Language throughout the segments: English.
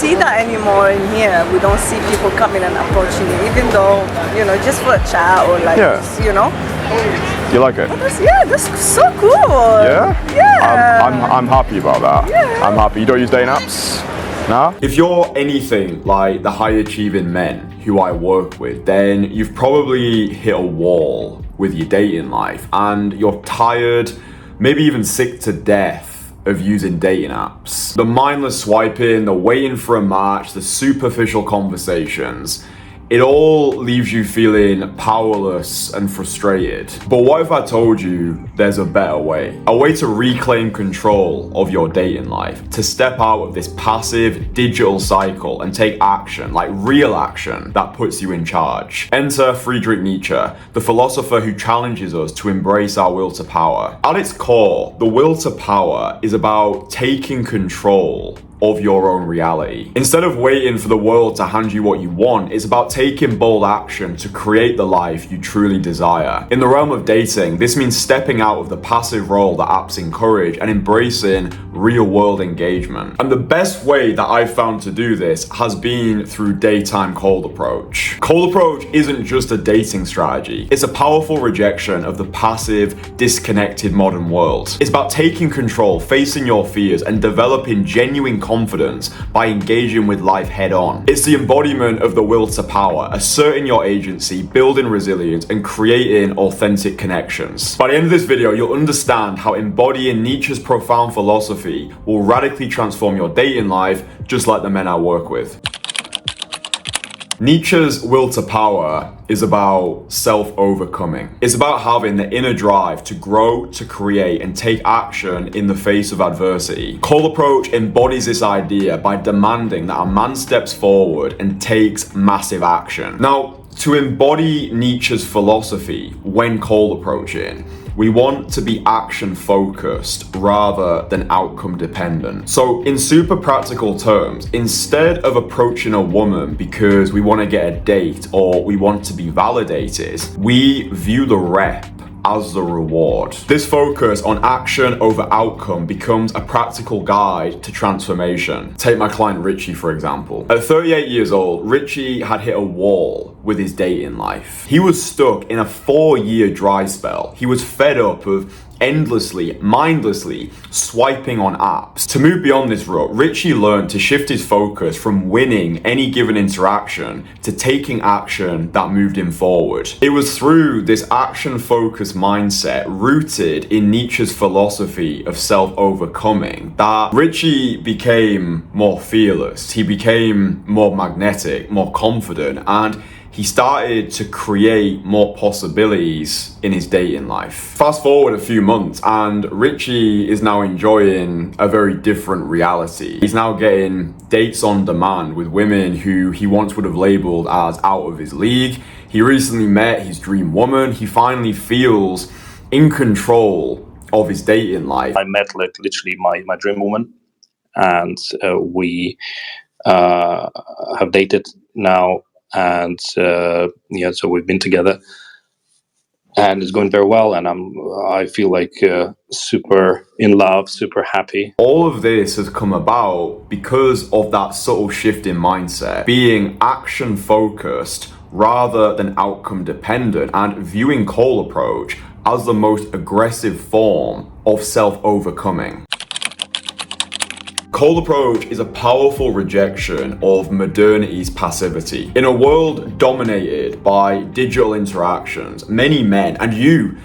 see that anymore in here. We don't see people coming and approaching you, even though, you know, just for a chat or like, just, you know. You like it? That's so cool. Yeah? Yeah. I'm happy about that. Yeah. I'm happy. You don't use dating apps? No? If you're anything like the high achieving men who I work with, then you've probably hit a wall with your dating life and you're tired, maybe even sick to death of using dating apps. The mindless swiping, the waiting for a match, the superficial conversations, it all leaves you feeling powerless and frustrated. But what if I told you there's a better way? A way to reclaim control of your dating life, to step out of this passive digital cycle and take action, like real action, that puts you in charge. Enter Friedrich Nietzsche, the philosopher who challenges us to embrace our will to power. At its core, the will to power is about taking control of your own reality. Instead of waiting for the world to hand you what you want, it's about taking bold action to create the life you truly desire. In the realm of dating, this means stepping out of the passive role that apps encourage and embracing real-world engagement. And the best way that I've found to do this has been through daytime cold approach. Cold approach isn't just a dating strategy. It's a powerful rejection of the passive, disconnected modern world. It's about taking control, facing your fears, and developing genuine confidence by engaging with life head on. It's the embodiment of the will to power, asserting your agency, building resilience, and creating authentic connections. By the end of this video, you'll understand how embodying Nietzsche's profound philosophy will radically transform your dating life, just like the men I work with. Nietzsche's will to power is about self-overcoming. It's about having the inner drive to grow, to create, and take action in the face of adversity. Cold approach embodies this idea by demanding that a man steps forward and takes massive action. Now, to embody Nietzsche's philosophy when cold approaching, we want to be action focused rather than outcome dependent. So in super practical terms, instead of approaching a woman because we want to get a date or we want to be validated, we view the rep as the reward. This focus on action over outcome becomes a practical guide to transformation. Take my client Richie, for example. At 38 years old, Richie had hit a wall with his dating life. He was stuck in a 4-year dry spell. He was fed up of endlessly, mindlessly swiping on apps. To move beyond this rut, Richie learned to shift his focus from winning any given interaction to taking action that moved him forward. It was through this action-focused mindset rooted in Nietzsche's philosophy of self-overcoming that Richie became more fearless. He became more magnetic, more confident, and he started to create more possibilities in his dating life. Fast forward a few months and Richie is now enjoying a very different reality. He's now getting dates on demand with women who he once would have labeled as out of his league. He recently met his dream woman. He finally feels in control of his dating life. I met like literally my dream woman, and we have dated now. And so we've been together, and it's going very well. And I feel like super in love, super happy. All of this has come about because of that subtle shift in mindset, being action focused rather than outcome dependent, and viewing cold approach as the most aggressive form of self-overcoming. Cold approach is a powerful rejection of modernity's passivity. In a world dominated by digital interactions, many men, and you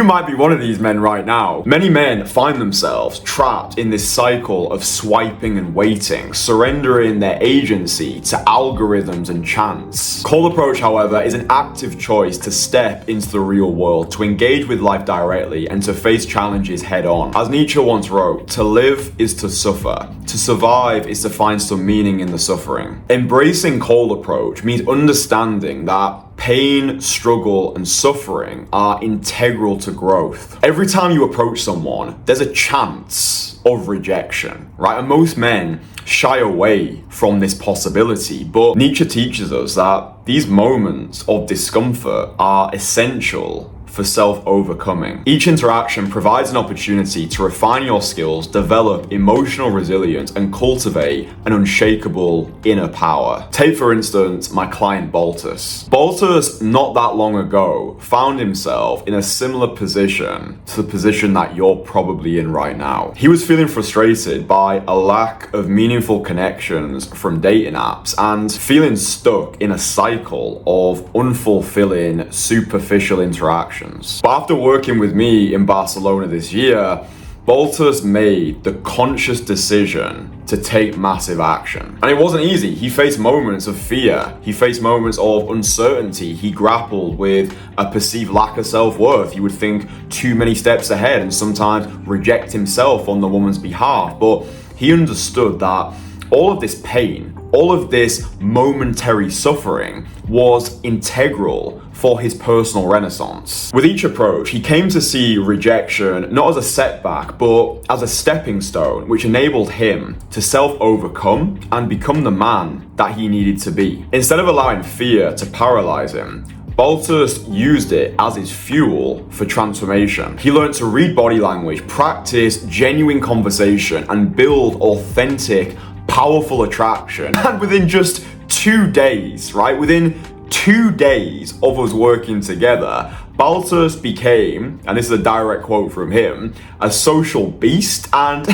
might be one of these men right now. Many men find themselves trapped in this cycle of swiping and waiting, surrendering their agency to algorithms and chance. Cold approach, however, is an active choice to step into the real world, to engage with life directly, and to face challenges head on. As Nietzsche once wrote, to live is to suffer. To survive is to find some meaning in the suffering. Embracing cold approach means understanding that pain, struggle, and suffering are integral to growth. Every time you approach someone, there's a chance of rejection, right? And most men shy away from this possibility, but Nietzsche teaches us that these moments of discomfort are essential for self-overcoming. Each interaction provides an opportunity to refine your skills, develop emotional resilience, and cultivate an unshakable inner power. Take, for instance, my client Baltus. Baltus, not that long ago, found himself in a similar position to the position that you're probably in right now. He was feeling frustrated by a lack of meaningful connections from dating apps and feeling stuck in a cycle of unfulfilling, superficial interactions. But after working with me in Barcelona this year, Baltus made the conscious decision to take massive action. And it wasn't easy. He faced moments of fear. He faced moments of uncertainty. He grappled with a perceived lack of self-worth. He would think too many steps ahead and sometimes reject himself on the woman's behalf. But he understood that all of this pain, all of this momentary suffering was integral for his personal renaissance. With each approach, he came to see rejection not as a setback, but as a stepping stone, which enabled him to self-overcome and become the man that he needed to be. Instead of allowing fear to paralyze him, Baltus used it as his fuel for transformation. He learned to read body language, practice genuine conversation, and build authentic, powerful attraction. And within just 2 days, right? Within 2 days of us working together, Baltus became, and this is a direct quote from him, a social beast, and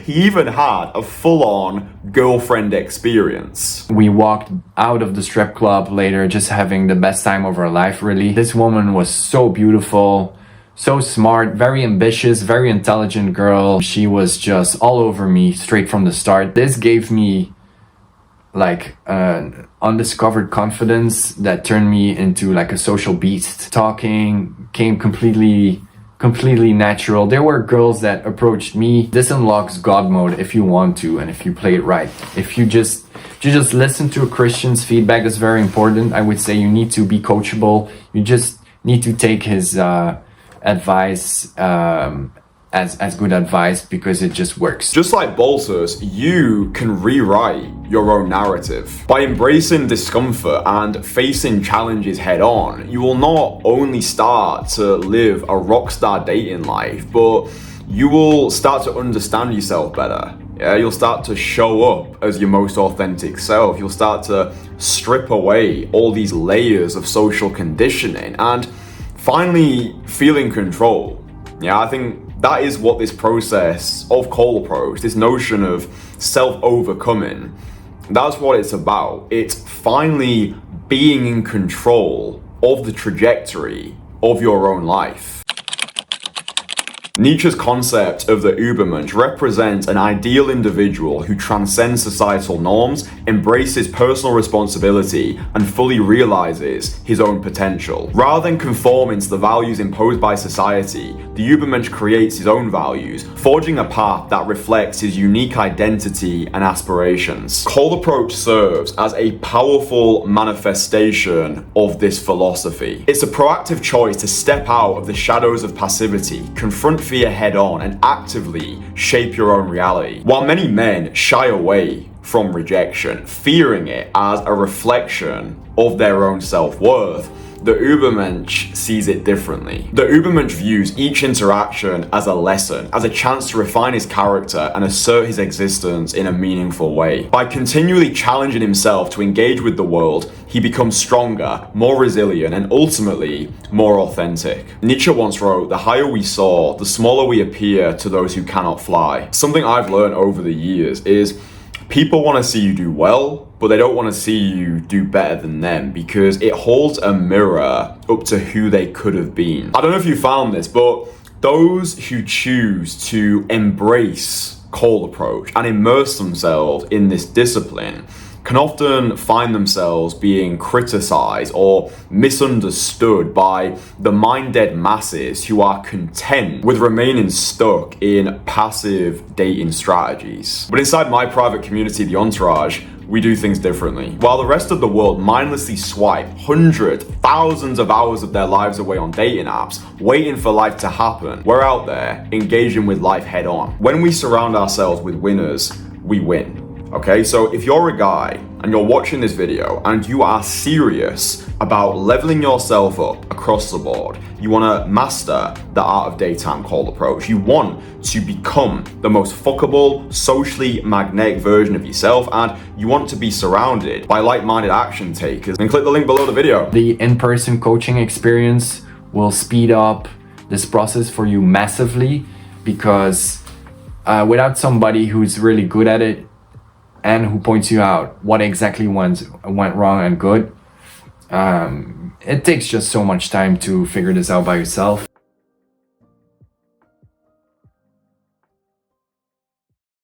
he even had a full-on girlfriend experience. We walked out of the strip club later just having the best time of our life, really. This woman was so beautiful, so smart, very ambitious, very intelligent girl. She was just all over me straight from the start. This gave me like an undiscovered confidence that turned me into like a social beast. Talking came completely natural. There were girls that approached me. This unlocks God mode if you want to and if you play it right. If you just listen to a Kristian's feedback, is very important. I would say you need to be coachable. You just need to take his advice as good advice because it just works. Just like Baltus, you can rewrite your own narrative. By embracing discomfort and facing challenges head on, you will not only start to live a rockstar dating life, but you will start to understand yourself better. Yeah, you'll start to show up as your most authentic self. You'll start to strip away all these layers of social conditioning and finally feel in control. Yeah, I think that is what this process of Cole approach, this notion of self-overcoming, that's what it's about. It's finally being in control of the trajectory of your own life. Nietzsche's concept of the Übermensch represents an ideal individual who transcends societal norms, embraces personal responsibility, and fully realizes his own potential. Rather than conforming to the values imposed by society, the Übermensch creates his own values, forging a path that reflects his unique identity and aspirations. Cole approach serves as a powerful manifestation of this philosophy. It's a proactive choice to step out of the shadows of passivity, confront fear head on, and actively shape your own reality. While many men shy away from rejection, fearing it as a reflection of their own self-worth, the Übermensch sees it differently. The Übermensch views each interaction as a lesson, as a chance to refine his character and assert his existence in a meaningful way. By continually challenging himself to engage with the world, he becomes stronger, more resilient, and ultimately more authentic. Nietzsche once wrote, "The higher we soar, the smaller we appear to those who cannot fly." Something I've learned over the years is people want to see you do well, but they don't want to see you do better than them because it holds a mirror up to who they could have been. I don't know if you found this, but those who choose to embrace Cole approach and immerse themselves in this discipline can often find themselves being criticized or misunderstood by the mind-dead masses who are content with remaining stuck in passive dating strategies. But inside my private community, the Entourage, we do things differently. While the rest of the world mindlessly swipe hundreds, thousands of hours of their lives away on dating apps, waiting for life to happen, we're out there engaging with life head on. When we surround ourselves with winners, we win. Okay, so if you're a guy and you're watching this video and you are serious about leveling yourself up across the board, you want to master the art of daytime call approach, you want to become the most fuckable, socially magnetic version of yourself, and you want to be surrounded by like-minded action takers, then click the link below the video. The in-person coaching experience will speed up this process for you massively, because without somebody who's really good at it and who points you out what exactly went wrong and good, it takes just so much time to figure this out by yourself.